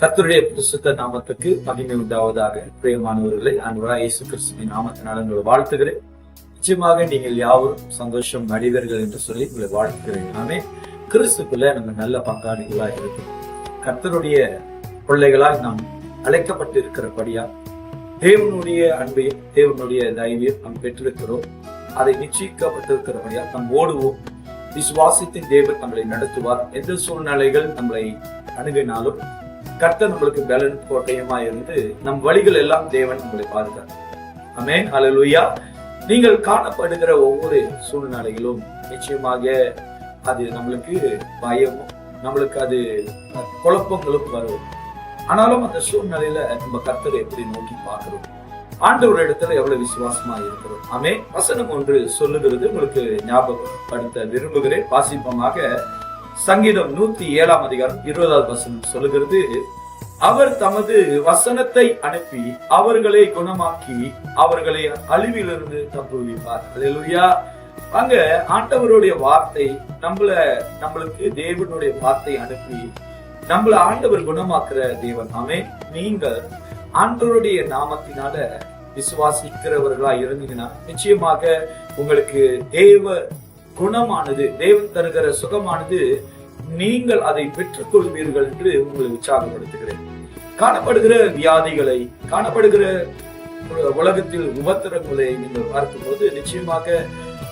கர்த்தருடைய பரிசுத்த நாமத்துக்கு மகிமை உண்டாவதாக. பிரியமானவர்களை ஆண்டவராகிய இயேசு கிறிஸ்துவின் நாமத்தினால் உங்களை வாழ்த்துகிறேன். நிச்சயமாக நீங்கள் யாவரும் சந்தோஷம் அடைவீர்கள் என்று சொல்லி உங்களை வாழ்த்துகிறேன். நாமே கிறிஸ்துக்குள்ள நம்ம நல்ல பங்காளிகளாக இருக்கும். கர்த்தருடைய பிள்ளைகளாய் நாம் அழைக்கப்பட்டு இருக்கிறபடியா தேவனுடைய அன்பையும் தேவனுடைய தயவையும் நாம் பெற்றிருக்கிறோம். அதை நிச்சயிக்கப்பட்டிருக்கிறபடியா நாம் ஓடுவோம். விசுவாசத்தின் தேவன் நம்மளை நடத்துவார். எந்த சூழ்நிலைகள் நம்மளை அணுகினாலும் கர்த்தர் நம்மளுக்கு பலன் கோட்டையுமா இருந்து நம் வழிகள் எல்லாம் தேவன் நம்மளை பாதுகாத்தார். ஆமென், ஹல்லேலூயா. நீங்கள் காணப்படுகிற ஒவ்வொரு சூழ்நிலையிலும் நிச்சயமாக அது நம்மளுக்கு பயமும் நம்மளுக்கு அது குழப்பங்களும் வரும். ஆனாலும் அந்த சூழ்நிலையில நம்ம கர்த்தரை எப்படி நோக்கி பார்க்கிறோம், ஆண்டவர் இடத்துல எவ்வளவு விசுவாசமா இருக்கிறோம். ஆமென். வசனம் ஒன்று சொல்லுகிறது, உங்களுக்கு ஞாபகப்படுத்த விரும்புகிறேன். வாசிப்பமாக சங்கீதம் 107 அதிகாரம் 20வது வசனம் சொல்லுகிறது, அவர் தமது வசனத்தை அனுப்பி அவர்களை குணமாக்கி அவர்களை அழிவிலிருந்து தப்புவிப்பார். அல்லேலூயா. அங்க ஆண்டவருடைய வார்த்தை நம்மளுக்கு தேவனுடைய வார்த்தை அனுப்பி நம்மள ஆண்டவர் குணமாக்குற தேவன். ஆமென். நீங்கள் ஆண்டவருடைய நாமத்தினால விசுவாசிக்கிறவர்களா இருந்தீங்கன்னா நிச்சயமாக உங்களுக்கு தேவ குணமானது, தேவன் தருகிற சுகமானது நீங்கள் அதை பெற்றுக் கொள்வீர்கள் என்று உங்களை உற்சாகப்படுத்துகிறேன். காணப்படுகிற வியாதிகளை, காணப்படுகிற உலகத்தில் உபத்திரங்களை நீங்கள் பார்க்கும்போது நிச்சயமாக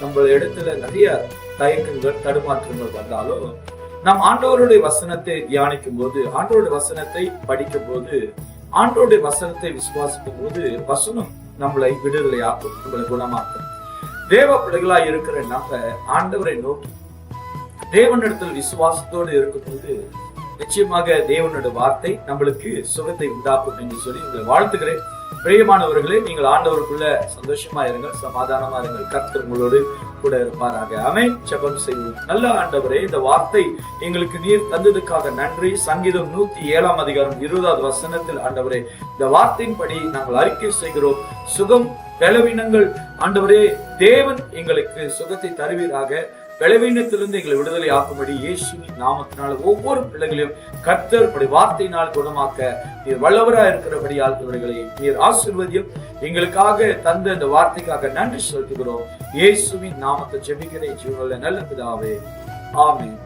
நம்ம இடத்துல நிறைய தயக்கங்கள் தடுமாற்றங்கள் வந்தாலும் நாம் ஆண்டவருடைய வசனத்தை தியானிக்கும் போது, ஆண்டவருடைய வசனத்தை படிக்கும் போது, ஆண்டவருடைய வசனத்தை விசுவாசிக்கும் போது வசனம் நம்மளை விடுதலையாக்கும், நம்மளை குணமாக்கும். தேவ பிள்ளைகளாய் இருக்கிற நம்ம ஆண்டவரை நோக்கி தேவனிடத்தில் விசுவாசத்தோடு இருக்கும்போது நிச்சயமாக தேவனுடைய வார்த்தை நம்மளுக்கு சுகத்தை உண்டாக்கும் என்று சொல்லி உங்களை வாழ்த்துகிறேன். பிரியமானவர்களே, நீங்கள் ஆண்டவருக்குள்ள சந்தோஷமா இருங்கள், சமாதானமா இருங்கள். கர்த்தர் உங்களோடு கூட இருப்பாராக. ஆமென். ஜெபம் செய்வோம். நல்ல ஆண்டவரே, இந்த வார்த்தை எங்களுக்கு நீர் தந்ததுக்காக நன்றி. சங்கீதம் 107 அதிகாரம் 20வது வசனத்தில் ஆண்டவரே இந்த வார்த்தையின்படி நாங்கள் அறிக்கை செய்கிறோம். சுகம் பலவீனங்கள் ஆண்டவரே, தேவன் எங்களுக்கு சுகத்தை தருவீராக. பலவீனத்திலிருந்து எங்களை விடுதலை ஆக்கும்படி இயேசுவின் நாமத்தினால் ஒவ்வொரு பிள்ளைகளையும் கர்த்தர் வார்த்தையினால் குணமாக்க நீர் வல்லவரா இருக்கிறபடியால் இவர்களை நீர் ஆசீர்வதியும். எங்களுக்காக தந்த இந்த வார்த்தைக்காக நன்றி செலுத்துகிறோம். இயேசுவின் நாமத்தை ஜெபிக்கிறேன் ஜீவனுள்ள நல்ல பிதாவே. ஆமென்.